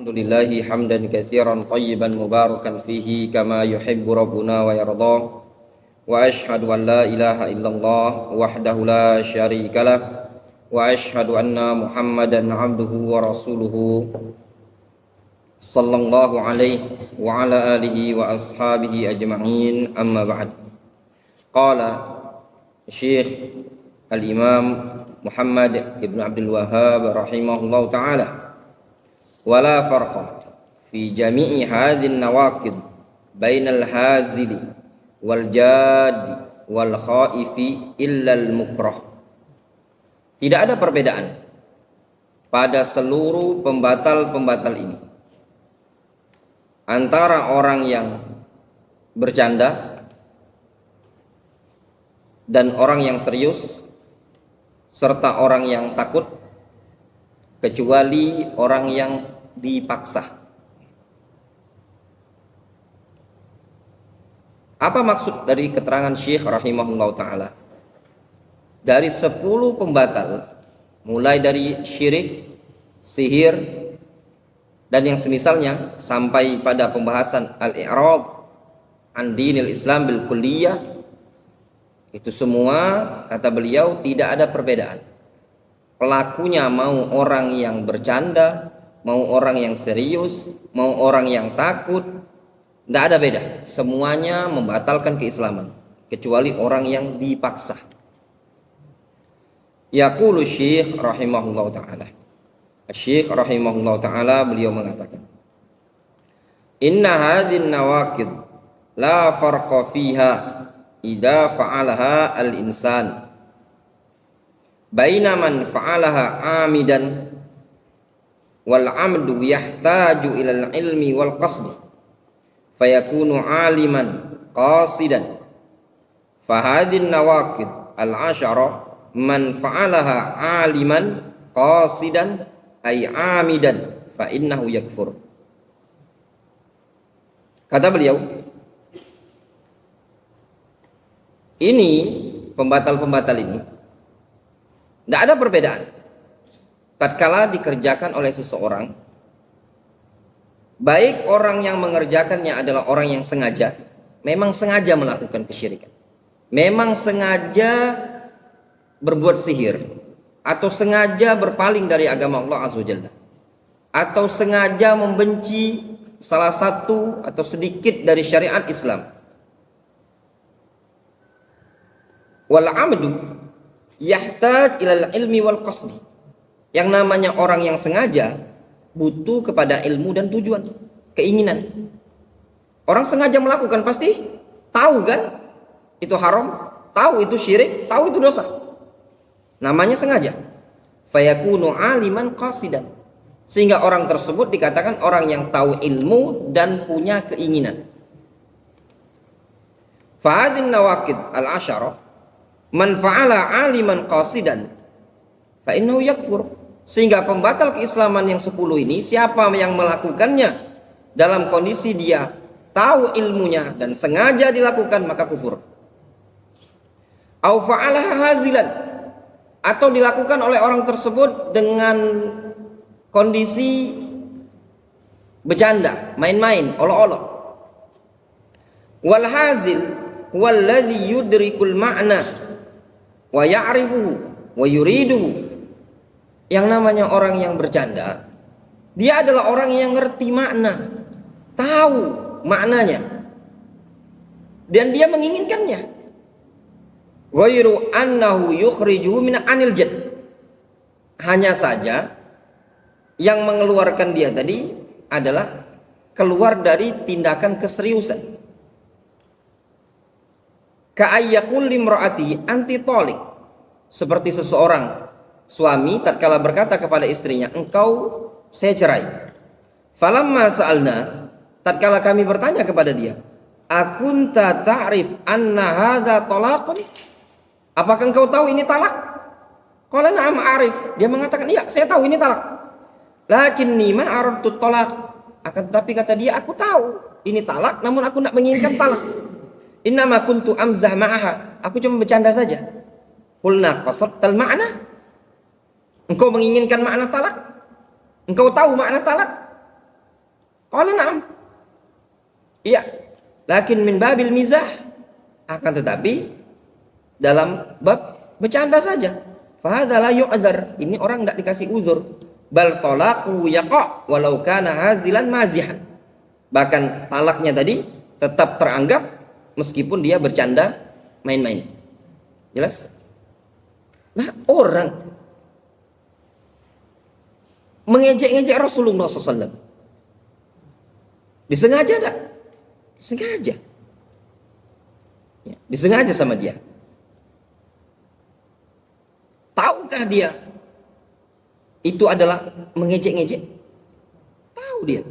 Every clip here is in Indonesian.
Alhamdulillahi hamdan katsiran tayyiban mubarakan fihi kama yuhibbu rabbuna wa yarda wa ashhadu an la ilaha illallah wahdahu la syarikalah wa ashhadu anna Muhammadan abduhu wa rasuluhu sallallahu alaihi wa ala alihi wa ashabihi ajma'in amma ba'd. Qala Syekh Al-Imam Muhammad ibn Abdul Wahhab rahimahullahu ta'ala, wala farqa fi jami'i hadhihi nawaqid bainal hazili wal jadi wal khaifi illa al mukrah. Tidak ada perbedaan pada seluruh pembatal-pembatal ini antara orang yang bercanda dan orang yang serius serta orang yang takut, kecuali orang yang dipaksa. Apa maksud dari keterangan Syekh rahimahullah ta'ala? Dari 10 pembatal, mulai dari syirik, sihir, dan yang semisalnya, sampai pada pembahasan al-i'rad an dinil Islam bil kulliyah, itu semua, kata beliau, tidak ada perbedaan. Pelakunya mau orang yang bercanda, mau orang yang serius, mau orang yang takut, tidak ada beda. Semuanya membatalkan keislaman, kecuali orang yang dipaksa. Yaqulu Syekh rahimahullah ta'ala. Syekh rahimahullah ta'ala beliau mengatakan, inna hadhin nawaqid la farqa fiha idza fa'alaha al-insan baina man fa'alaha amidan wal amdu yahtaju ilal ilmi wal qasdi fayakunu aliman qasidan fahadhin nawaqid al ashara man fa'alaha aliman qasidan ay amidan fa innahu yakfur. Kata beliau, ini pembatal-pembatal ini tidak ada perbedaan tatkala dikerjakan oleh seseorang, baik orang yang mengerjakannya adalah orang yang sengaja, memang sengaja melakukan kesyirikan, memang sengaja berbuat sihir, atau sengaja berpaling dari agama Allah Azza wa Jalla, atau sengaja membenci salah satu atau sedikit dari syariat Islam. Wal amdu yahtaj ilal ilmi wal qasdi. Yang namanya orang yang sengaja butuh kepada ilmu dan tujuan, keinginan. Orang sengaja melakukan pasti tahu kan itu haram, tahu itu syirik, tahu itu dosa. Namanya sengaja. Fayakunu aliman qasidan. Sehingga orang tersebut dikatakan orang yang tahu ilmu dan punya keinginan. Fahadhin nawaqid al-ashara man fa'ala aliman qasidan fa innahu yakfur. Sehingga pembatal keislaman yang 10 ini, siapa yang melakukannya dalam kondisi dia tahu ilmunya dan sengaja dilakukan, maka kufur. Au fa'alaha hazilan, atau dilakukan oleh orang tersebut dengan kondisi bercanda, main-main, olok-olok. Wal hazil walladhi yudrikul ma'na wa ya'rifuhu wa yuriduhu. Yang namanya orang yang bercanda, dia adalah orang yang ngerti makna, tahu maknanya, dan dia menginginkannya. Ghairu annahu yukhrijuhu min anil jad. Hanya saja yang mengeluarkan dia tadi adalah keluar dari tindakan keseriusan. Ka'ayyakul limra'ati anti talik. Seperti seseorang suami tatkala berkata kepada istrinya, engkau saya cerai. Falamma sa'alna, tatkala kami bertanya kepada dia, akunta ta'rif anna hadza talaqun? Apakah engkau tahu ini talak? Qala na'am a'rif. Dia mengatakan, iya, saya tahu ini talak. Lakinni ma aradtu talaq. Akan tetapi kata dia, aku tahu ini talak, namun aku tidak menginginkan talak. Innama kuntu amzah ma'aha. Aku cuma bercanda saja. Qulna qasadtal ma'na. Engkau menginginkan makna talak? Engkau tahu makna talak? Qala na'am. Iya. Lakin min babil mizah. Akan tetapi dalam bab bercanda saja. Fahadha la yu'dzar. Ini orang tidak dikasih uzur. Bal talaqu yaqa walau kana hazilan mazihan. Bahkan talaknya tadi tetap teranggap meskipun dia bercanda main-main. Jelas? Nah, orang mengejek-ngejek Rasulullah SAW. Disengaja tak? Sengaja. Ya, disengaja sama dia. Tahukah dia itu adalah mengejek-ngejek? Tahu dia.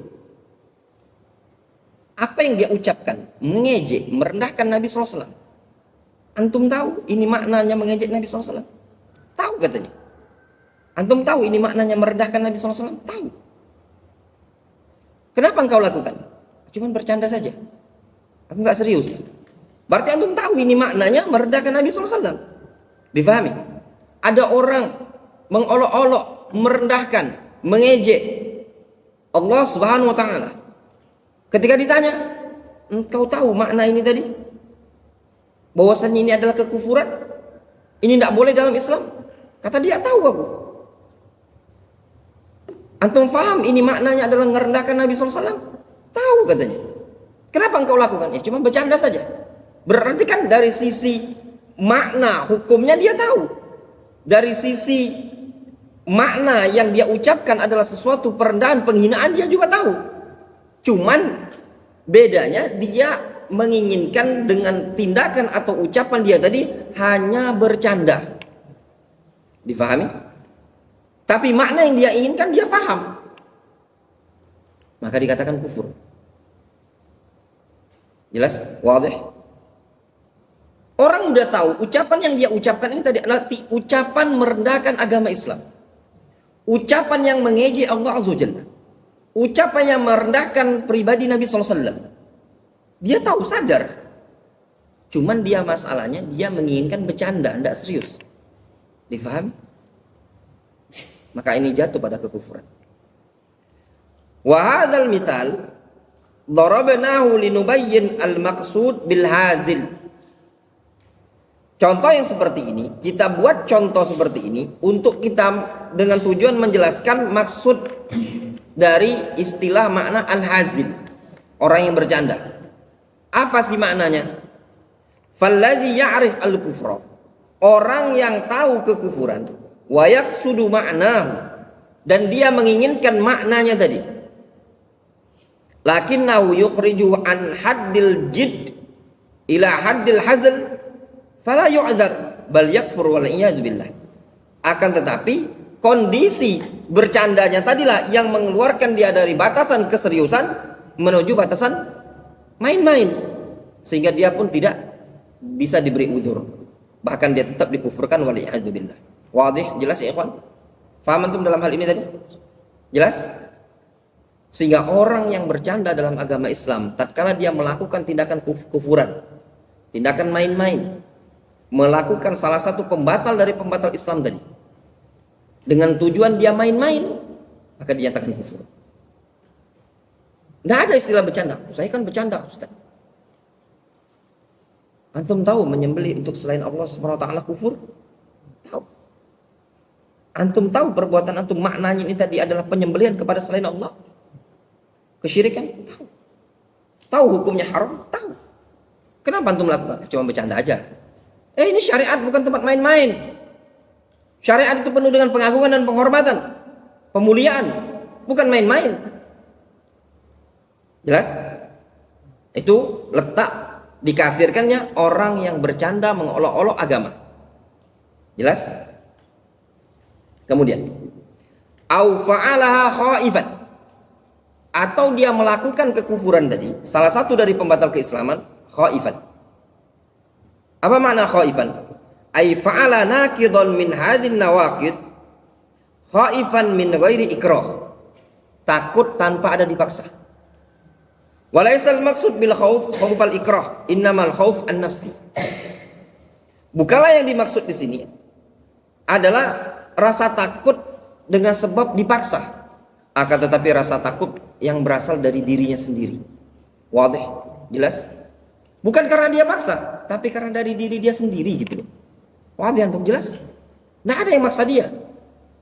Apa yang dia ucapkan? Mengejek, merendahkan Nabi SAW. Antum tahu ini maknanya mengejek Nabi SAW? Tahu katanya. Antum tahu ini maknanya merendahkan Nabi SAW? Tahu. Kenapa engkau lakukan? Cuman bercanda saja. Aku nggak serius. Berarti antum tahu ini maknanya merendahkan Nabi SAW. Difahami? Ada orang mengolok-olok, merendahkan, mengejek Allah Subhanahu wa taala. Ketika ditanya, "Engkau tahu makna ini tadi? Bahwasannya ini adalah kekufuran? Ini tidak boleh dalam Islam?" Kata dia, "Tahu aku." Antum faham ini maknanya adalah merendahkan Nabi SAW? Tahu katanya. Kenapa engkau lakukan? Ya cuma bercanda saja. Berarti kan dari sisi makna hukumnya dia tahu. Dari sisi makna yang dia ucapkan adalah sesuatu perendahan, penghinaan, dia juga tahu. Cuman bedanya dia menginginkan dengan tindakan atau ucapan dia tadi hanya bercanda. Difahami? Tapi makna yang dia inginkan dia paham. Maka dikatakan kufur. Jelas? Wadih? Orang udah tahu ucapan yang dia ucapkan ini tadi adalah ucapan merendahkan agama Islam. Ucapan yang mengejek Allah Azza wa Jalla. Ucapan yang merendahkan pribadi Nabi SAW. Dia tahu, sadar. Cuman dia masalahnya dia menginginkan bercanda, tidak serius. Difahami? Maka ini jatuh pada kekufuran. Wa hadzal mithal darabnahu linubayyin al-maqsud bil hazil. Contoh yang seperti ini, kita buat contoh seperti ini untuk kita dengan tujuan menjelaskan maksud dari istilah makna al-hazil, orang yang bercanda. Apa sih maknanya? Falladhi ya'rif al-kufra, orang yang tahu kekufuran, wa yaqsudu ma'nahu, dan dia menginginkan maknanya tadi. Lakinnahu yukhriju an haddil jid ila haddil hazl fala yu'dzar bal yakfur wal iyaz billah. Akan tetapi kondisi bercandanya tadilah yang mengeluarkan dia dari batasan keseriusan menuju batasan main-main, sehingga dia pun tidak bisa diberi uzur, bahkan dia tetap dikufurkan wal iyaz billah. Wadih? Jelas ya ikhwan? Faham antum dalam hal ini tadi? Jelas? Sehingga orang yang bercanda dalam agama Islam, tatkala dia melakukan tindakan kufuran, tindakan main-main, melakukan salah satu pembatal dari pembatal Islam tadi, dengan tujuan dia main-main, maka dinyatakan kufur. Tidak ada istilah bercanda. Saya kan bercanda, Ustaz. Antum tahu menyembelih untuk selain Allah SWT kufur? Tahu. Antum tahu perbuatan antum maknanya ini tadi adalah penyembelihan kepada selain Allah? Kesyirikan? Tahu. Tahu hukumnya haram? Tahu. Kenapa antum lakukan? Cuma bercanda aja. Ini syariat bukan tempat main-main. Syariat itu penuh dengan pengagungan dan penghormatan, pemuliaan, bukan main-main. Jelas? Itu letak dikafirkannya orang yang bercanda mengolok-olok agama. Jelas? Kemudian, au fa'alaha khaifan, atau dia melakukan kekufuran tadi, salah satu dari pembatal keislaman, khaifan. Apa makna khaifan? Ai fa'ala naqidan min hadin nawaqid khaifan min ghairi ikrah, takut tanpa ada dipaksa. Walaisal maksud bil khauf khaufal ikrah, innamal khauf an-nafsi. Bukanlah yang dimaksud di sini adalah rasa takut dengan sebab dipaksa, akan tetapi rasa takut yang berasal dari dirinya sendiri. Wadih, jelas? Bukan karena dia maksa, tapi karena dari diri dia sendiri gitu loh. Wadih, antum jelas? Nggak ada yang maksa dia,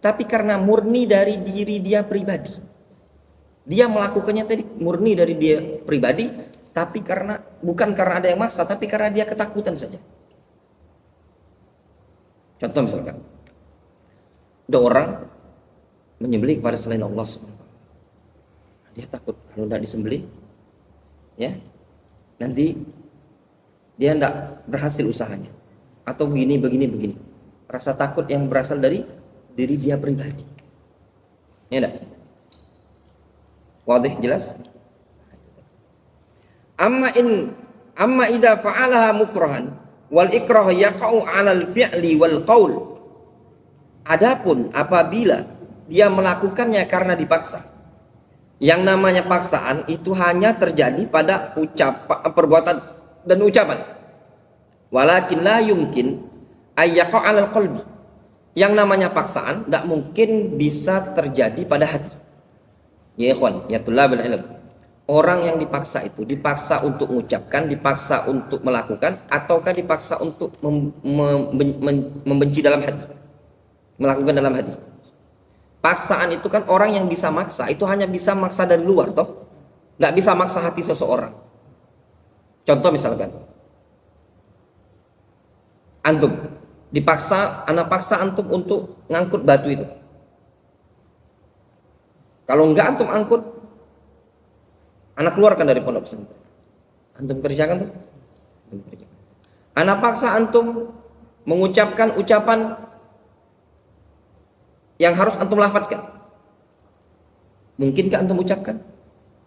tapi karena murni dari diri dia pribadi. Dia melakukannya tadi murni dari dia pribadi, tapi bukan karena ada yang maksa, tapi karena dia ketakutan saja. Contoh misalkan, ada orang menyembelih kepada selain Allah SWT. Dia takut kalau tidak disembelih, ya nanti dia tidak berhasil usahanya, atau begini. Rasa takut yang berasal dari diri dia pribadi. Ya enggak? Wadih, jelas? Amma idza fa'alaha mukrahan wal ikrah yaqa'u 'alal fi'li wal qaul. Adapun apabila dia melakukannya karena dipaksa, yang namanya paksaan itu hanya terjadi pada perbuatan dan ucapan. Walakin la yumkin ayyaqa 'alal qalbi. Yang namanya paksaan tidak mungkin bisa terjadi pada hati. Ya ikhwan, ya tulabul ilm. Orang yang dipaksa itu dipaksa untuk mengucapkan, dipaksa untuk melakukan, ataukah dipaksa untuk membenci dalam hati, melakukan dalam hati. Paksaan itu kan orang yang bisa maksa itu hanya bisa maksa dari luar, toh nggak bisa maksa hati seseorang. Contoh misalkan, antum dipaksa, anak paksa antum untuk ngangkut batu itu. Kalau enggak antum angkut, anak keluarkan dari pondok pesantren. Antum kerjakan tuh. Anak paksa antum mengucapkan ucapan yang harus antum lafadzkan. Mungkinkah antum ucapkan?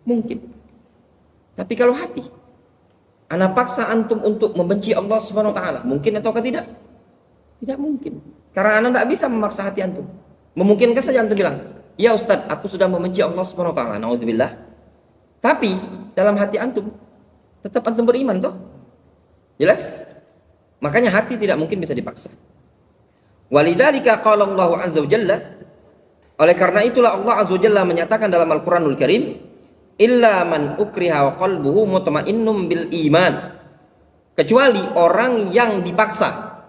Mungkin. Tapi kalau hati, anak paksa antum untuk membenci Allah Subhanahu wa taala, mungkin ataukah tidak? Tidak mungkin. Karena anak tidak bisa memaksa hati antum. Memungkinkan saja antum bilang, "Ya Ustadz, aku sudah membenci Allah Subhanahu wa taala." Nauzubillah. Tapi dalam hati antum tetap antum beriman toh? Jelas? Makanya hati tidak mungkin bisa dipaksa. Walidzalika qala Allah azza wa jalla, oleh karena itulah Allah azza wa jalla menyatakan dalam Al-Qur'anul Karim, illa man ukriha wa qalbuhu mutmainnum bil iman, kecuali orang yang dipaksa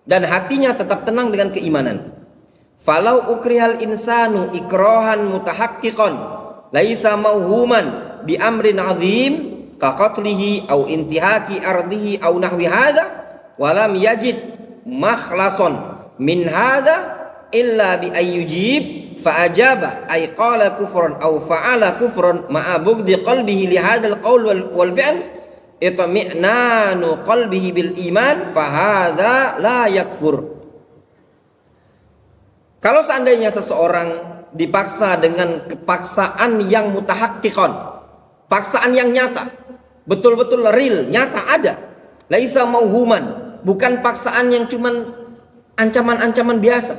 dan hatinya tetap tenang dengan keimanan. Falau ukrihal insanu ikrahan mutahaqqiqan laisa mauhuman bi amrin azim ka qatlihi au intihaki ardihi au nahwi hadza walam yajid makhlason min hadza illa bi ayyujib fa ajaba ay qala kufran aw fa'ala kufran ma'a bughdi qalbihi li hadzal qaul wal fi'l itmi'nanu qalbihi bil iman fa hadza la yakfur. Kalau seandainya seseorang dipaksa dengan kepaksaan yang mutahaqqiqan, paksaan yang nyata, betul-betul real, nyata ada, laisa mauhuman, bukan paksaan yang cuman ancaman-ancaman biasa.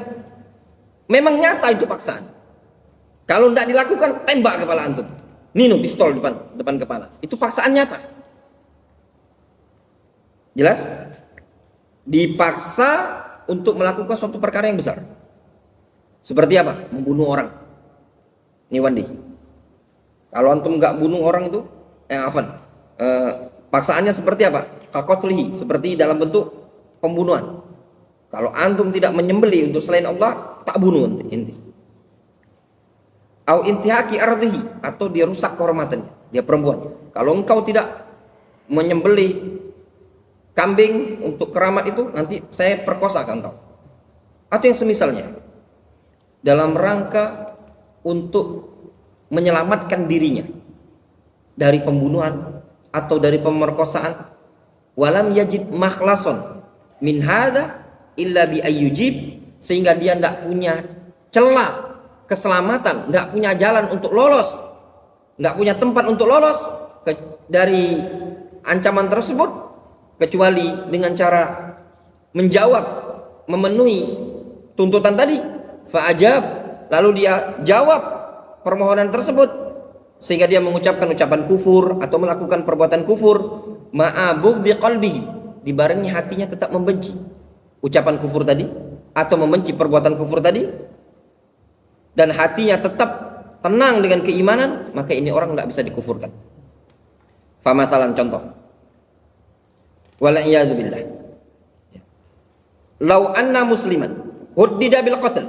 Memang nyata itu paksaan. Kalau tidak dilakukan, tembak kepala antum. Nino pistol depan kepala. Itu paksaan nyata. Jelas? Dipaksa untuk melakukan suatu perkara yang besar. Seperti apa? Membunuh orang. Ini Wandi. Kalau antum nggak bunuh orang itu, paksaannya seperti apa? Kakotlihi, seperti dalam bentuk pembunuhan. Kalau antum tidak menyembelih untuk selain Allah, tak bunuh inti. Au intihaki ardihi, atau dia rusak kehormatannya, dia perempuan. Kalau engkau tidak menyembelih kambing untuk keramat itu, nanti saya perkosa engkau. Atau yang semisalnya, dalam rangka untuk menyelamatkan dirinya dari pembunuhan atau dari pemerkosaan, walam yajid makhlason min hadza illa bi ayyujib, sehingga dia tidak punya celah keselamatan, tidak punya jalan untuk lolos, tidak punya tempat untuk lolos dari ancaman tersebut, kecuali dengan cara menjawab, memenuhi tuntutan tadi. Fa'ajab, lalu dia jawab permohonan tersebut, sehingga dia mengucapkan ucapan kufur atau melakukan perbuatan kufur, ma'abug di qalbihi, dibarengi hatinya tetap membenci ucapan kufur tadi atau membenci perbuatan kufur tadi, dan hatinya tetap tenang dengan keimanan, maka ini orang tidak bisa dikufurkan. Famasalan contoh. Wala'iyadzubillah. Lau anna musliman huddida bil qatl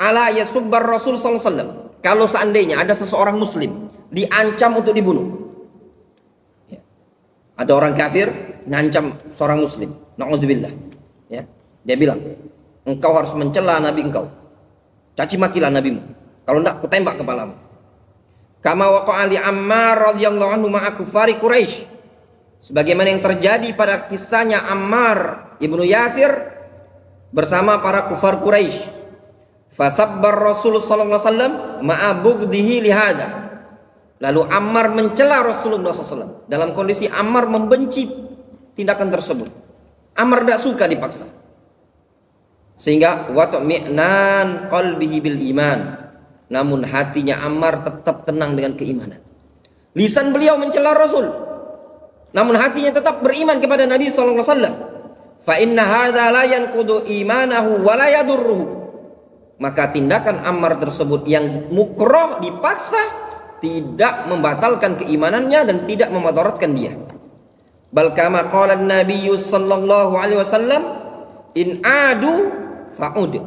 ala yasubbar Rasul sallallahu alaihi wasallam. Kalau seandainya ada seseorang muslim diancam untuk dibunuh. Ada orang kafir ngancam seorang muslim. Na'udzubillah. Ya. Dia bilang, engkau harus mencela nabi engkau. Caci makilah nabimu. Kalau enggak, aku tembak kepalamu. Kama waqa'a li Ammar radhiyallahu anhu ma'a kufari Quraisy. Sebagaimana yang terjadi pada kisahnya Ammar ibnu Yasir bersama para kufar Quraisy. Fasabbar Rasul sallallahu alaihi wasallam ma'a bughdhihi li hadza. Lalu Ammar mencela Rasulullah SAW dalam kondisi Ammar membenci tindakan tersebut. Ammar tidak suka dipaksa. Sehingga watmi'nan qalbihi bil iman. Namun hatinya Ammar tetap tenang dengan keimanan. Lisan beliau mencela Rasul, namun hatinya tetap beriman kepada Nabi SAW. Fa inna hadza la yanqudu imanahu wa la yadurruhu. Maka tindakan Ammar tersebut yang mukroh dipaksa tidak membatalkan keimanannya dan tidak memadaratkan dia. Bal kama qala an-nabiy sallallahu alaihi wasallam in adu fa'ud.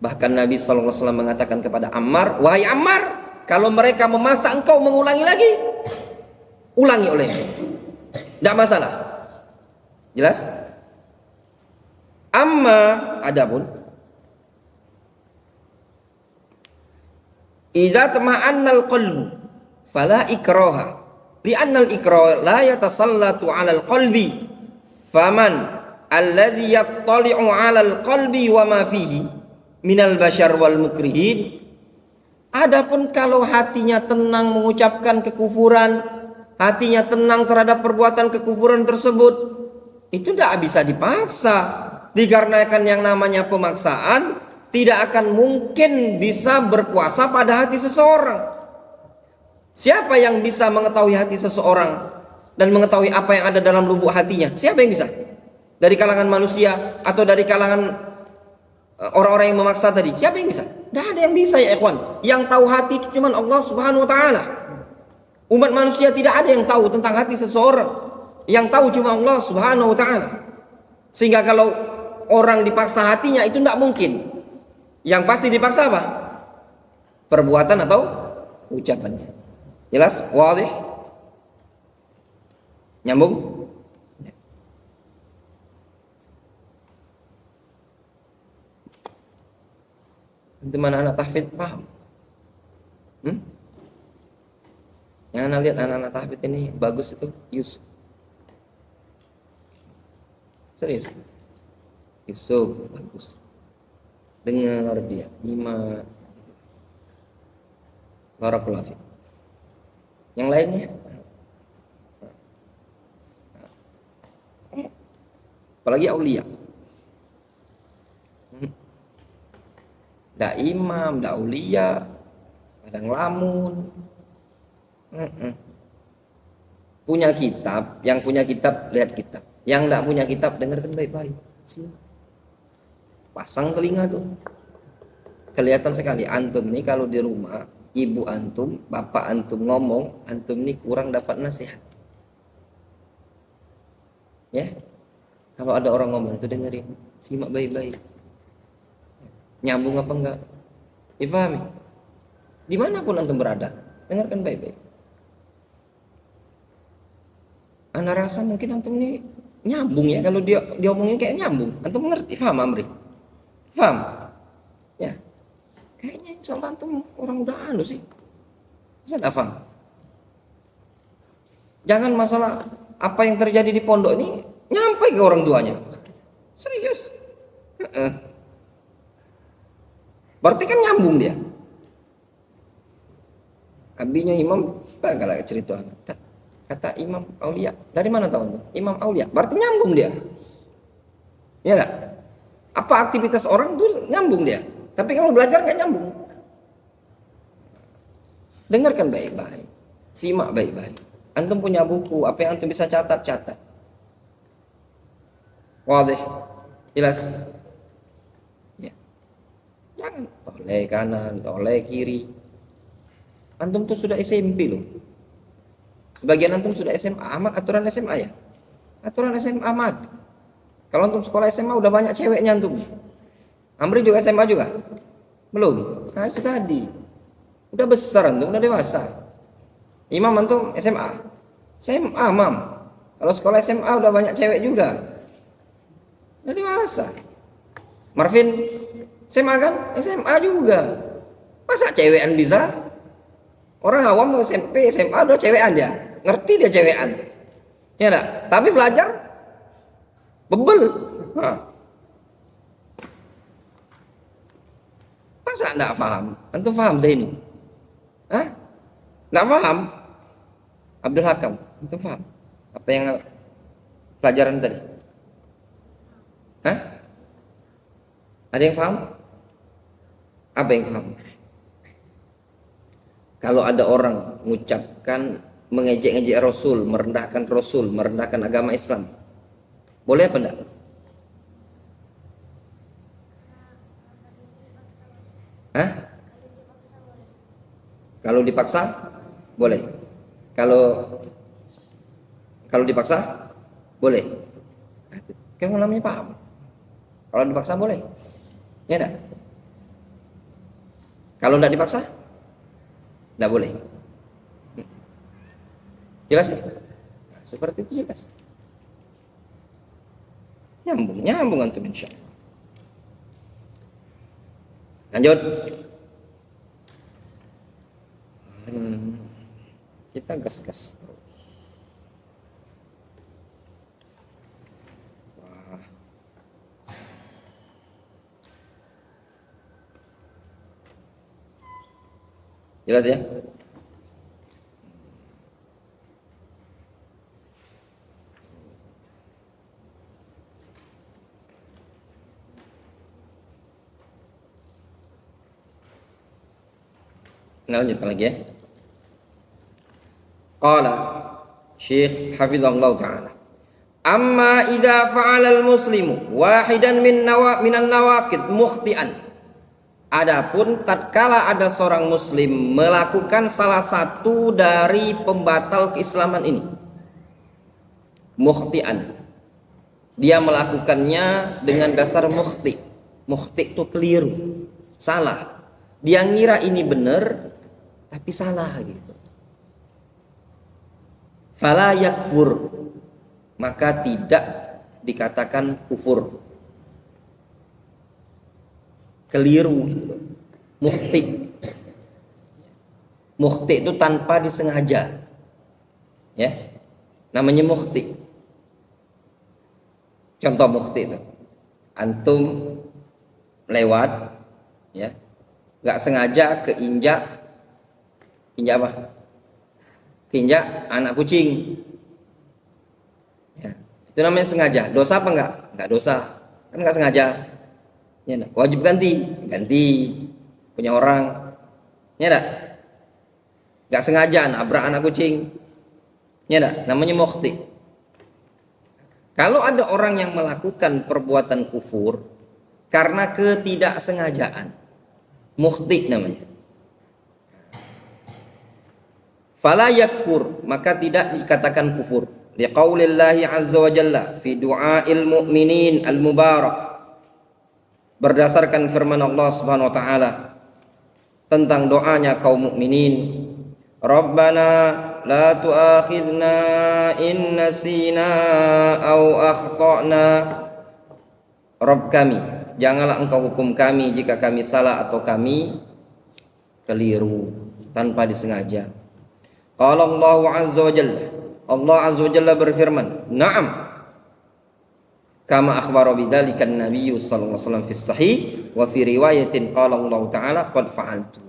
Bahkan Nabi sallallahu alaihi wasallam mengatakan kepada Ammar, wahai Ammar, kalau mereka memaksa engkau mengulangi lagi, ulangi olehnya. Tidak masalah. Jelas? Amma adapun idza tama'anna al-qalbu fala ikraha li'anna al-ikraha la yatasallatu 'ala al-qalbi faman alladhi yattali'u 'ala al-qalbi wa ma fihi minal bashar wal mukrihin. Adapun kalau hatinya tenang mengucapkan kekufuran, hatinya tenang terhadap perbuatan kekufuran tersebut, itu tidak bisa dipaksa. Dikarenakan yang namanya pemaksaan tidak akan mungkin bisa berkuasa pada hati seseorang. Siapa yang bisa mengetahui hati seseorang dan mengetahui apa yang ada dalam lubuk hatinya? Siapa yang bisa? Dari kalangan manusia atau dari kalangan orang-orang yang memaksa tadi? Siapa yang bisa? Tidak ada yang bisa ya ikhwan. Yang tahu hati itu cuma Allah Subhanahu wa taala. Umat manusia tidak ada yang tahu tentang hati seseorang. Yang tahu cuma Allah Subhanahu wa taala. Sehingga kalau orang dipaksa hatinya itu tidak mungkin. Yang pasti dipaksa apa? Perbuatan atau ucapannya. Jelas? Wadih? Nyambung? Itu mana anak tahfidz paham? Yang anak lihat anak-anak tahfidz ini bagus itu Yusuf. Serius? Yusuf bagus. Dengar dia, nyimak. Barakallahu fiik. Yang lainnya? Apalagi aulia. Ndak imam, ndak aulia, kadang lamun. Punya kitab, yang punya kitab lihat kitab. Yang ndak punya kitab dengarkan baik-baik. Pasang telinga tuh. Kelihatan sekali antum nih kalau di rumah, ibu antum, bapak antum ngomong, antum nih kurang dapat nasihat. Ya. Kalau ada orang ngomong tuh dengerin, simak baik-baik. Nyambung apa enggak? Dipahami? Dimanapun antum berada, dengarkan baik-baik. Ana rasa mungkin antum nih nyambung ya, kalau dia omongin kayak nyambung. Antum ngerti, paham Amri? Paham? Ya. Kayaknya insya Allah antum orang udah anu sih. Bisa enggak paham? Jangan masalah apa yang terjadi di pondok ini nyampe ke orang tuanya. Serius. Berarti kan nyambung dia. Abinya imam, bagaimana cerita. Kata Imam Aulia, dari mana tahu tuh? Imam Aulia, berarti nyambung dia. Ya enggak? Apa aktivitas orang tuh nyambung dia. Tapi kalau belajar nggak nyambung. Dengarkan baik-baik, simak baik-baik. Antum punya buku, apa yang antum bisa catat. Wadih, jelas. Ya. Jangan toleh kanan, toleh kiri. Antum tuh sudah SMP loh. Sebagian antum sudah SMA. Amat aturan SMA ya? Aturan SMA amat. Kalau antum sekolah SMA udah banyak ceweknya antum. Amri juga SMA juga? Belum. Nah itu tadi. Udah besar antum, udah dewasa. Imam antum SMA? SMA, Mam. Kalau sekolah SMA udah banyak cewek juga. Udah dewasa. Marvin SMA kan? SMA juga. Masa cewekan bisa? Orang awam SMP, SMA udah cewekan dia. Ngerti dia cewekan. Ya enggak? Tapi belajar bebel. Masa enggak paham? Antum paham Zaini? Hah? Enggak paham? Abdul Hakam, antum paham? Apa yang pelajaran tadi? Hah? Ada yang paham? Apa yang paham? Kalau ada orang mengucapkan mengejek-ngejek Rasul, merendahkan agama Islam, boleh apa enggak? Hah? Kalau dipaksa, boleh. Kalau dipaksa, boleh. Kan namanya paham. Kalau dipaksa boleh, ya enggak? Kalau enggak dipaksa, enggak boleh. Jelas ya? Nah, seperti itu jelas. Nyambung antum insyaallah. Lanjut. Kita gas-gas terus. Wah. Jelas ya? Nah, lanjutkan lagi ya. Qala Syekh hafizallahu taala. Amma idza fa'ala al-muslimu wahidan minan nawaqid mukhti'an. Adapun tatkala ada seorang muslim melakukan salah satu dari pembatal keislaman ini. Mukhti'an. Dia melakukannya dengan dasar mukhti. Mukhti itu keliru, salah. Dia ngira ini benar tapi salah gitu. Fala yakfur, maka tidak dikatakan kufur. Keliru gitu. Mukhti itu tanpa disengaja. Ya. Namanya mukhti. Contoh mukhti itu. Antum lewat ya. Enggak sengaja keinjak apa? Keinjak anak kucing. Ya, itu namanya sengaja. Dosa apa enggak? Enggak dosa. Kan enggak sengaja. Ya, wajib ganti punya orang. Ya enggak? Enggak sengaja nabrak anak kucing. Ya enggak? Namanya mukhti. Kalau ada orang yang melakukan perbuatan kufur karena ketidaksengajaan, mukhti namanya. Fala yakfur, maka tidak dikatakan kufur. Liqaulillahi azza wa jalla fi du'ail mu'minin al-mubarak. Berdasarkan firman Allah Subhanahu wa taala tentang doanya kaum mukminin, Rabbana la tu'akhidna in nasina aw akhtana. Rabb kami, janganlah engkau hukum kami jika kami salah atau kami keliru tanpa disengaja. Qala Allah azza wa jalla, Allah azza wa jalla berfirman, "Na'am." Kama akhbara bidzalika an-nabiy sallallahu alaihi wasallam fi sahih wa fi riwayatin qala Allah taala qad fa'altu.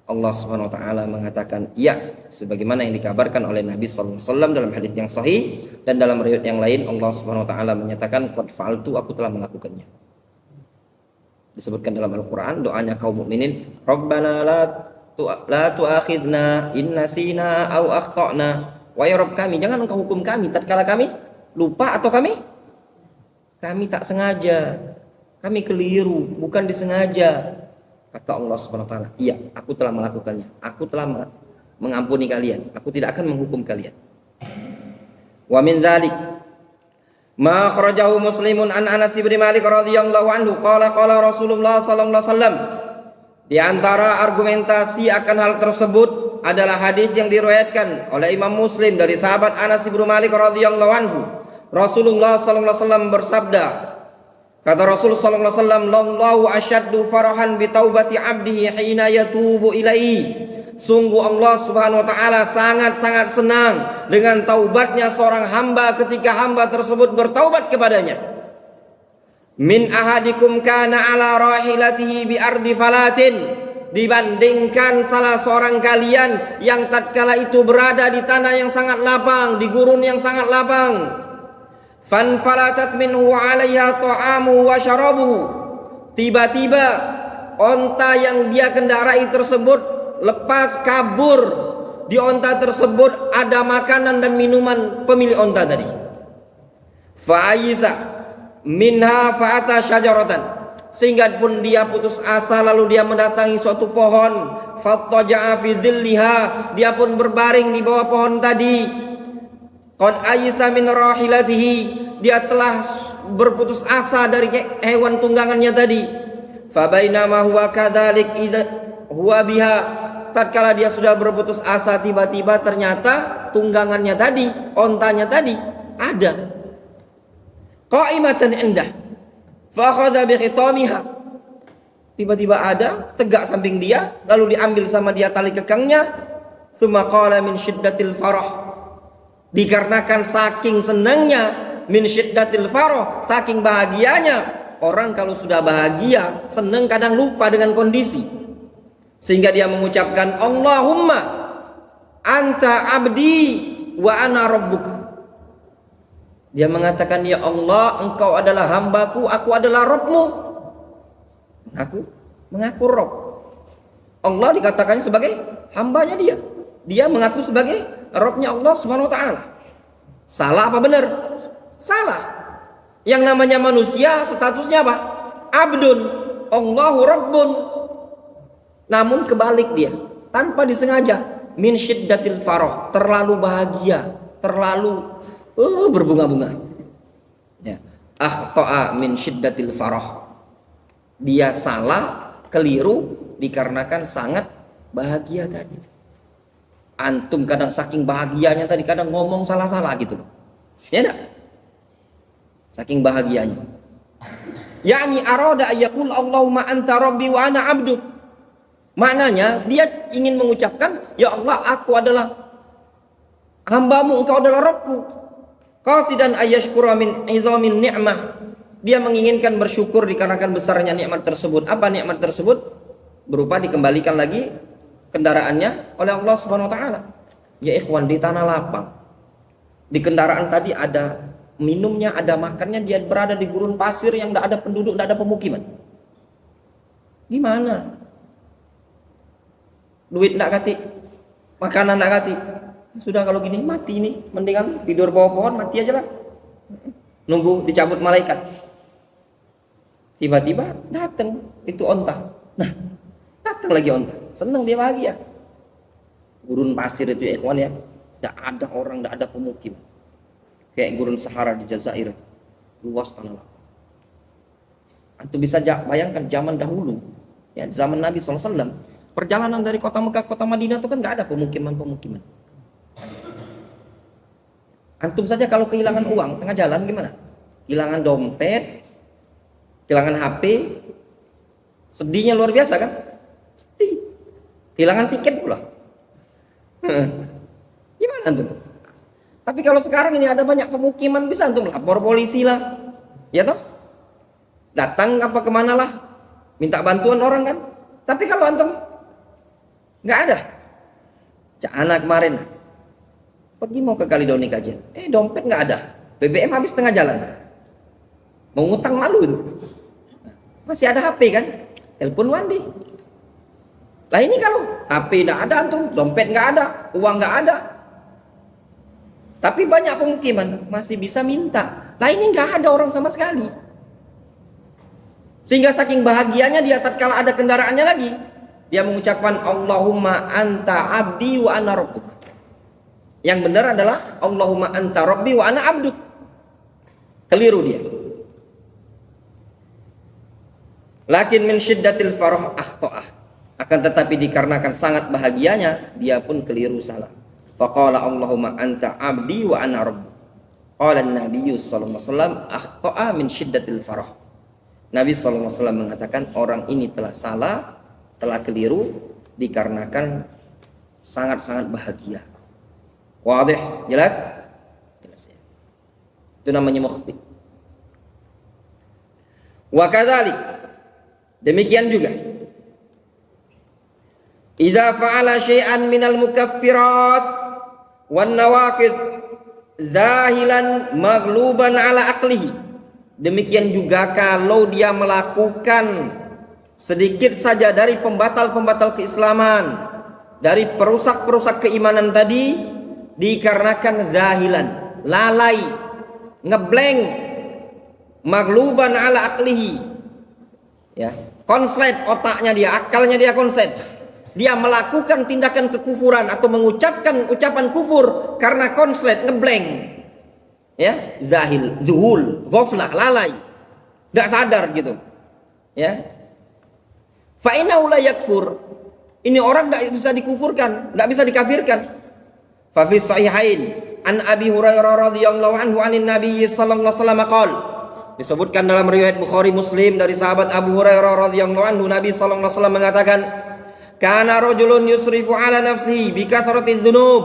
Allah Subhanahu wa taala mengatakan, "Ya," sebagaimana yang dikabarkan oleh Nabi sallallahu alaihi wasallam dalam hadis yang sahih, dan dalam riwayat yang lain Allah Subhanahu wa taala menyatakan qad fa'altu, aku telah melakukannya. Disebutkan dalam Al-Qur'an doanya kaum mukminin, Rabbana la tu'akhidna in nasina aw akhtana. Wahai Rabb kami, jangan engkau hukum kami tatkala kami lupa atau kami tak sengaja. Kami keliru, bukan disengaja. Kata Allah Subhanahu wa taala, "Iya, aku telah melakukannya. Aku telah mengampuni kalian. Aku tidak akan menghukum kalian." Wa min dzalik ma akhrajahu Muslimun an Anas bin Malik radhiyallahu anhu qala qala Rasulullah sallallahu alaihi wasallam. Di antara argumentasi akan hal tersebut adalah hadis yang diriwayatkan oleh Imam Muslim dari sahabat Anas bin Malik radhiyallahu anhu. Rasulullah sallallahu alaihi wasallam bersabda, kata Rasul sallallahu alaihi wasallam, "Lallahu asyaddu farahan bi taubati 'abdihi hina yatubu ilaihi." Sungguh Allah Subhanahu wa taala sangat-sangat senang dengan taubatnya seorang hamba ketika hamba tersebut bertaubat kepadanya. Min ahadikum kana ala rahilatihi bi ardi falatin, dibandingkan salah seorang kalian yang tatkala itu berada di tanah yang sangat lapang, di gurun yang sangat lapang. Fanfalatat minhu 'alaiha ta'amuhu wa syarabuhu. Tiba-tiba onta yang dia kendarai tersebut lepas kabur. Di onta tersebut ada makanan dan minuman pemilik onta tadi. Fa'ayisa minha fa'ata syajaratan, sehingga pun dia putus asa lalu dia mendatangi suatu pohon. Fattaja'a fi dhilliha, dia pun berbaring di bawah pohon tadi. Qad ayisa min rahilatihi, dia telah berputus asa dari hewan tunggangannya tadi. Fa bainama huwa kadzalik idza huwa biha, tatkala dia sudah berputus asa, tiba-tiba ternyata tunggangannya tadi, ontanya tadi ada qa'imatan indah, fa akhadha bi khitamiha, tiba-tiba ada tegak samping dia, lalu diambil sama dia tali kekangnya. Tsumma qala min syiddatil farah, dikarenakan saking senangnya, min syiddatil farah, saking bahagianya. Orang kalau sudah bahagia, senang kadang lupa dengan kondisi, sehingga dia mengucapkan, Allahumma anta abdi wa ana rabbuk. Dia mengatakan, ya Allah, engkau adalah hambaku, aku adalah Rabbmu. Mengaku Rabb. Allah dikatakan sebagai hambanya dia. Dia mengaku sebagai Rabbnya Allah Subhanahu wa taala. Salah apa benar? Salah. Yang namanya manusia statusnya apa? Abdun. Allahu Rabbun. Namun kebalik dia, tanpa disengaja, min syiddatil farah, terlalu bahagia, terlalu berbunga-bunga. Ya. Akhta'a min syiddatil farah. Dia salah, keliru dikarenakan sangat bahagia tadi. Antum kadang saking bahagianya tadi kadang ngomong salah-salah gitu. Ya enggak? Saking bahagianya. Yani arada ayyaqul Allahumma anta rabbi wa ana abduk. Maknanya dia ingin mengucapkan, ya Allah, aku adalah hambamu, engkau adalah Rabbku. Qasidan ayyashkura min izamin ni'mah. Dia menginginkan bersyukur dikarenakan besarnya nikmat tersebut. Apa nikmat tersebut? Berupa dikembalikan lagi kendaraannya oleh Allah Subhanahu wa taala. Ya ikhwan, di tanah lapang, di kendaraan tadi ada minumnya, ada makannya, dia berada di gurun pasir yang tidak ada penduduk, tidak ada pemukiman. Gimana? Duit tidak kati, makanan tidak kati. Sudah kalau gini mati nih, mendingan tidur bawah pohon, mati aja lah. Nunggu dicabut malaikat. Tiba-tiba datang itu onta. Nah, datang lagi onta. Senang dia, bahagia. Gurun pasir itu ya ikhwan ya, tidak ada orang, tidak ada pemukiman. Kayak gurun Sahara di Jazair, luas tanah lapang. Antum bisa bayangkan zaman dahulu, ya zaman Nabi SAW, perjalanan dari kota Mekah ke kota Madinah itu kan nggak ada pemukiman. Antum saja kalau kehilangan uang tengah jalan gimana? Kehilangan dompet, kehilangan HP, sedihnya luar biasa kan? Sedih. Kehilangan tiket pula. Gimana antum? Tapi kalau sekarang ini ada banyak pemukiman, bisa antum lapor polisi lah, ya toh? Datang apa kemana lah, minta bantuan orang kan? Tapi kalau antum nggak ada, Cak anak kemarin pergi mau ke Kalidonia kajian, dompet nggak ada, BBM habis tengah jalan, mau ngutang malu itu, masih ada HP kan, telepon Wandi. Lah ini kalau HP nggak ada antum, dompet nggak ada, uang nggak ada, tapi banyak pemukiman masih bisa minta. Lah ini nggak ada orang sama sekali. Sehingga saking bahagianya dia tatkala ada kendaraannya lagi, dia mengucapkan Allahumma anta abdi wa ana rabbuk. Yang benar adalah Allahumma anta rabbi wa ana abduk. Keliru dia. Lakin min syiddatil farah akhta'ah. Akan tetapi dikarenakan sangat bahagianya, dia pun keliru salah. Faqala Allahumma anta abdi wa ana rabbuk. Qala an-nabiy sallallahu alaihi wasallam akhta'a min syiddatil farah. Nabi sallallahu alaihi wasallam mengatakan orang ini telah salah, telah keliru dikarenakan sangat-sangat bahagia. Wadih, jelas? Jelas ya. Itu namanya mukhti. Wa kadzalik, demikian juga idza fa'ala syai'an minal mukaffirat wan nawaqid zahilan maghluban ala aqlihi. Demikian juga kalau dia melakukan sedikit saja dari pembatal-pembatal keislaman, dari perusak-perusak keimanan tadi, dikarenakan zahilan, lalai, ngeblank, maghluban ala aqlihi, ya, konslet otaknya dia, akalnya dia konslet. Dia melakukan tindakan kekufuran atau mengucapkan ucapan kufur karena konslet, ngeblank, ya, zahil, zuhul, ghaflah, lalai, tidak sadar gitu, ya. Fa innahu la yakfur. Ini orang tidak bisa dikufurkan, tidak bisa dikafirkan. Fa fi sahihain an Abi Hurairah radhiyallahu anhu anin Nabi sallallahu alaihi wasallam qala, disebutkan dalam riwayat Bukhari Muslim dari sahabat Abu Hurairah radhiyallahu anhu, Nabi sallallahu alaihi wasallam mengatakan, kana rajulun yusrifu ala nafsihi bi kathratiz dzunub.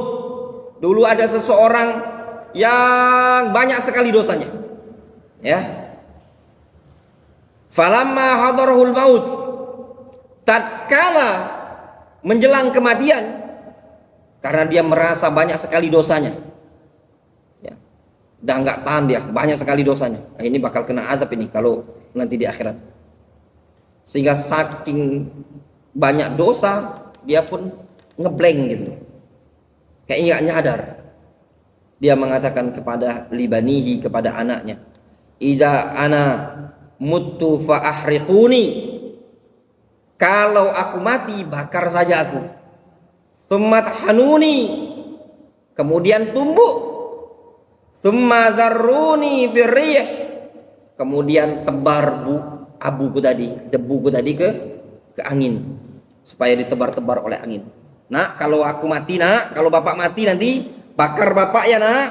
Dulu ada seseorang yang banyak sekali dosanya, ya. Falamma hadarahul maut, tatkala menjelang kematian, karena dia merasa banyak sekali dosanya, ya, udah nggak tahan dia, banyak sekali dosanya. Nah, ini bakal kena azab ini kalau nanti di akhirat. Sehingga saking banyak dosa, dia pun ngeblank gitu, kayak nggak nyadar. Dia mengatakan kepada libanihi, kepada anaknya, idza ana muttu fa ahriquni, kalau aku mati bakar saja aku. Tsumma hanuni, kemudian tumbuk. Tsumma zarruni fir rih, kemudian tebar abuku tadi, debuku tadi ke angin, supaya ditebar-tebar oleh angin. Nak, kalau aku mati, nak, kalau bapak mati nanti bakar bapak ya, nak,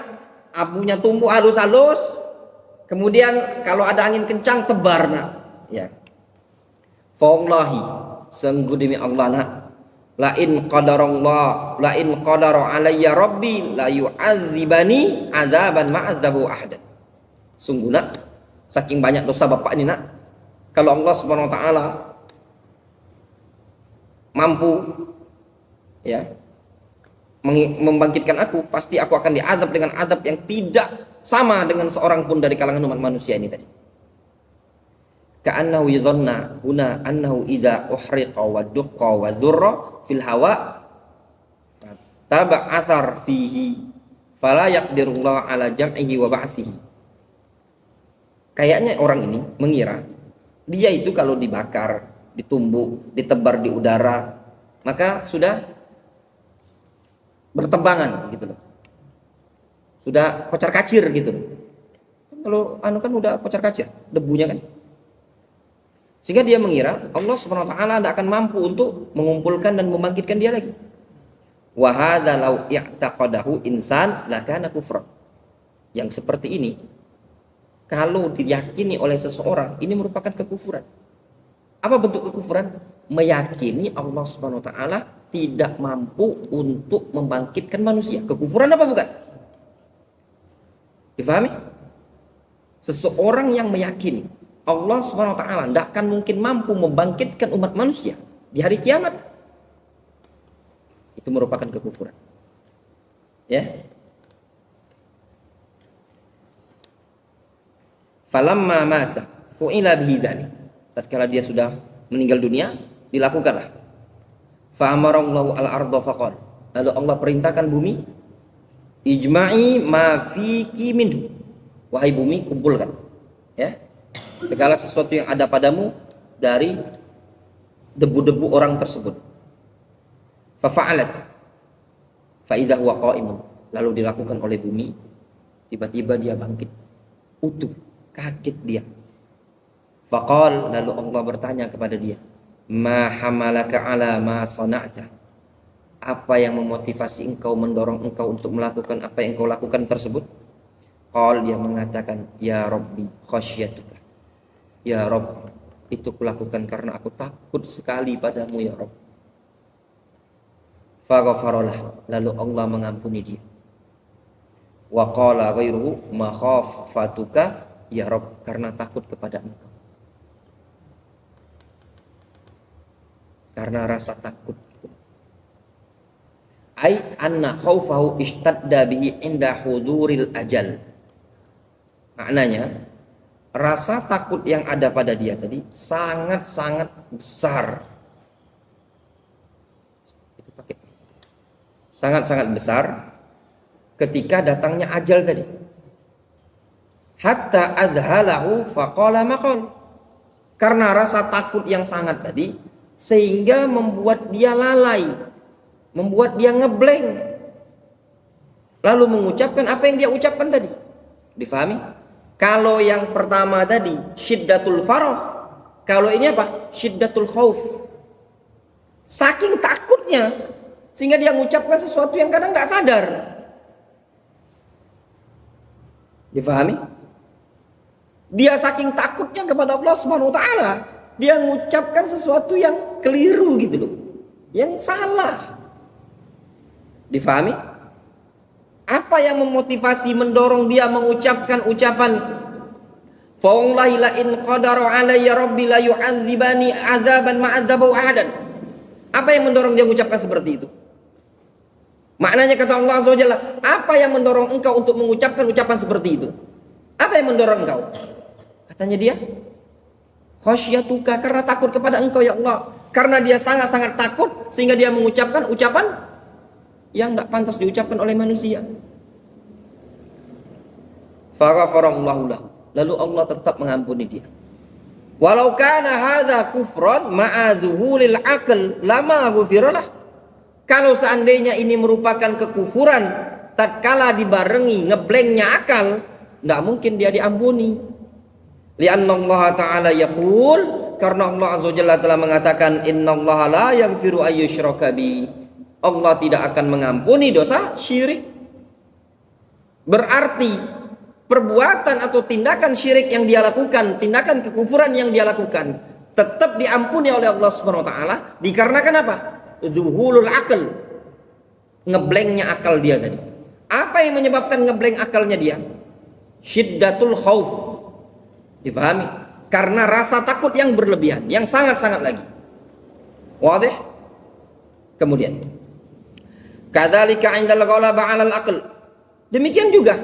abunya tumpuk halus-halus, kemudian kalau ada angin kencang tebar, nak, ya. Fawallahi, sungguh demi Allah, nak, la in qadara alayya rabbi la yu'adzibani azaban ma'adzabu ahadan. Sungguh, nak, saking banyak dosa bapak ini, nak, kalau Allah Subhanahu wa taala mampu, ya, membangkitkan aku, pasti aku akan diazab dengan azab yang tidak sama dengan seorang pun dari kalangan umat manusia ini tadi. Ka'annahu yadhanna huna annahu idza uhriqa wa duqqa wa dzurra fil hawa taba athar fihi fala yaqdirullahu ala jam'ihi wa ba'sihi. Kayaknya orang ini mengira dia itu kalau dibakar, ditumbuk, ditebar di udara, maka sudah bertebangan gitu loh, sudah kocar kacir gitu loh. Kalau anu kan udah kocar kacir debunya kan, sehingga dia mengira Allah Subhanahu wa taala tidak akan mampu untuk mengumpulkan dan membangkitkan dia lagi. Wa hadza law i'taqadahu insan lakana kufra. Yang seperti ini kalau diyakini oleh seseorang, ini merupakan kekufuran. Apa bentuk kekufuran? Meyakini Allah Subhanahu wa taala tidak mampu untuk membangkitkan manusia. Kekufuran apa bukan? Difahami? Seseorang yang meyakini Allah Subhanahu wa taala tidak akan mungkin mampu membangkitkan umat manusia di hari kiamat, itu merupakan kekufuran. Ya. Falamma mata fu'ila bihi dzalik. Tatkala dia sudah meninggal dunia, dilakukanlah. Fa amarallahu al-ardha faqala. Lalu Allah perintahkan bumi, ijma'i ma fiki minhu. Wahai bumi, kumpulkan. Ya. segala sesuatu yang ada padamu dari debu-debu orang tersebut. Fafa'alat fa idza huwa qa'imun, lalu dilakukan oleh bumi, tiba-tiba dia bangkit utuh, kaget dia. Faqal, lalu Allah bertanya kepada dia, ma hamalaka ala ma sana'ta, apa yang memotivasi engkau, mendorong engkau untuk melakukan apa yang engkau lakukan tersebut? Qal, dia mengatakan, ya Rabbi khasyatuka, ya Rabb, itu kulakukan karena aku takut sekali padamu ya Rabb. Faghafaralah, lalu Allah mengampuni dia. Wa qala ghairuhu makhafatuka ya Rabb, karena takut kepada engkau, karena rasa takut. Ai anna khaufahu ishtadda bihi inda huduril ajal. Maknanya rasa takut yang ada pada dia tadi sangat-sangat besar. Itu pakai sangat-sangat besar ketika datangnya ajal tadi. Hatta adhalahu faqala maqal. Karena rasa takut yang sangat tadi sehingga membuat dia lalai, membuat dia ngeblank, lalu mengucapkan apa yang dia ucapkan tadi. Difahami? Kalau yang pertama tadi syiddatul farah, kalau ini apa? Syiddatul khauf. Saking takutnya sehingga dia mengucapkan sesuatu yang kadang tidak sadar. Difahami? Dia saking takutnya kepada Allah Subhanahu wa taala, dia mengucapkan sesuatu yang keliru gitu loh, yang salah. Difahami? Apa yang memotivasi, mendorong dia mengucapkan ucapan fa wallahi la in qadara alayya rabbi la yu'adzibani adzaban ma'adzabu ahadan? Apa yang mendorong dia mengucapkan seperti itu? Maknanya kata Allah Azza wa Jalla, apa yang mendorong engkau untuk mengucapkan ucapan seperti itu? Apa yang mendorong engkau? Katanya dia, khasyatuka, karena takut kepada engkau ya Allah. Karena dia sangat-sangat takut sehingga dia mengucapkan ucapan yang tidak pantas diucapkan oleh manusia. Faghfarallahu lahu, lalu Allah tetap mengampuni dia. Walau kana hadza kufran ma'a zuhulil aql lama ghufiralah. Kalau seandainya ini merupakan kekufuran tatkala dibarengi ngeblanknya akal, tidak mungkin dia diampuni. Lianna Allah Ta'ala yaqul, karena Allah Azza wa Jalla telah mengatakan, innallaha la yaghfiru ayyushraka bi, Allah tidak akan mengampuni dosa syirik. Berarti perbuatan atau tindakan syirik yang dia lakukan, tindakan kekufuran yang dia lakukan, tetap diampuni oleh Allah Subhanahu wa taala dikarenakan apa? Zuhulul akal, ngeblanknya akal dia tadi. Apa yang menyebabkan ngeblank akalnya dia? Syiddatul khauf. Difahami? Karena rasa takut yang berlebihan, yang sangat-sangat lagi. Wadih? Kemudian kadzalika 'indal ghalaba 'alal aql. Demikian juga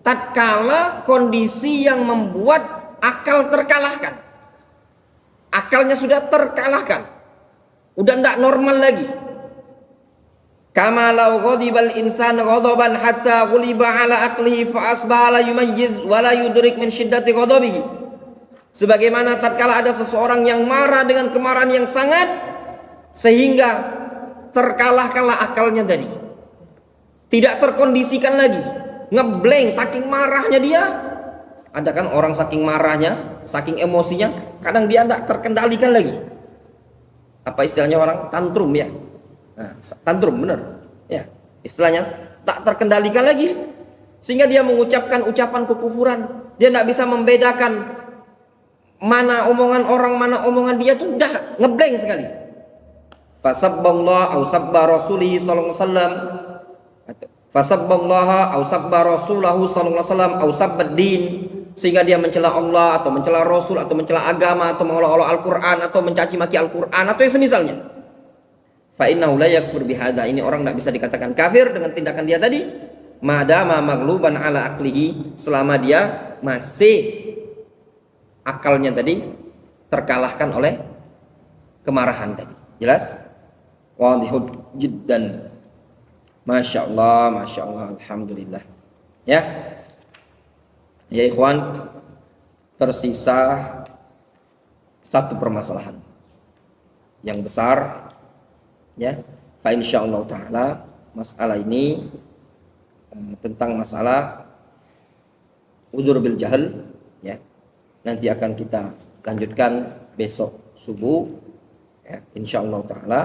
tatkala kondisi yang membuat akal terkalahkan. Akalnya sudah terkalahkan. Udah tidak normal lagi. Kama law ghadibal insanu ghadaban hatta ghuliba 'ala aqlihi fa asbaha la yumayyiz wa la yudrik min shiddati ghadabihi. Sebagaimana tatkala ada seseorang yang marah dengan kemarahan yang sangat sehingga terkalahkanlah akalnya tadi, tidak terkondisikan lagi, ngeblank saking marahnya dia. Ada kan orang saking marahnya, saking emosinya, kadang dia tidak terkendalikan lagi. Apa istilahnya orang tantrum ya? Nah, tantrum benar ya, istilahnya tak terkendalikan lagi sehingga dia mengucapkan ucapan kekufuran. Dia tidak bisa membedakan mana omongan orang, mana omongan dia, tuh dah ngeblank sekali. Fasabballah au sabba rasulihi sallallahu alaihi wasallam, fasabballaha au sabba rasulahu sallallahu alaihi wasallam au sabbad din, sehingga dia mencela Allah atau mencela Rasul atau mencela agama atau mengolok-olok Al-Qur'an atau mencaci maki Al-Qur'an atau yang semisalnya. Fa innahu la yakfur bihadza, ini orang tidak bisa dikatakan kafir dengan tindakan dia tadi, madama maghluban ala aqlihi, selama dia masih akalnya tadi terkalahkan oleh kemarahan tadi. Jelas? Wadihud jiddan. Masya Allah, alhamdulillah. Ya, ya ikhwan, tersisa satu permasalahan yang besar, ya. Fa insyaallah taala masalah ini tentang masalah udzur bil jahl, ya. Nanti akan kita lanjutkan besok subuh, ya, insyaallah taala.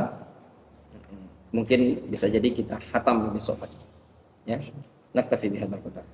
Mungkin bisa jadi kita hatam besok pagi, ya. Naktafi bihadzal qadar.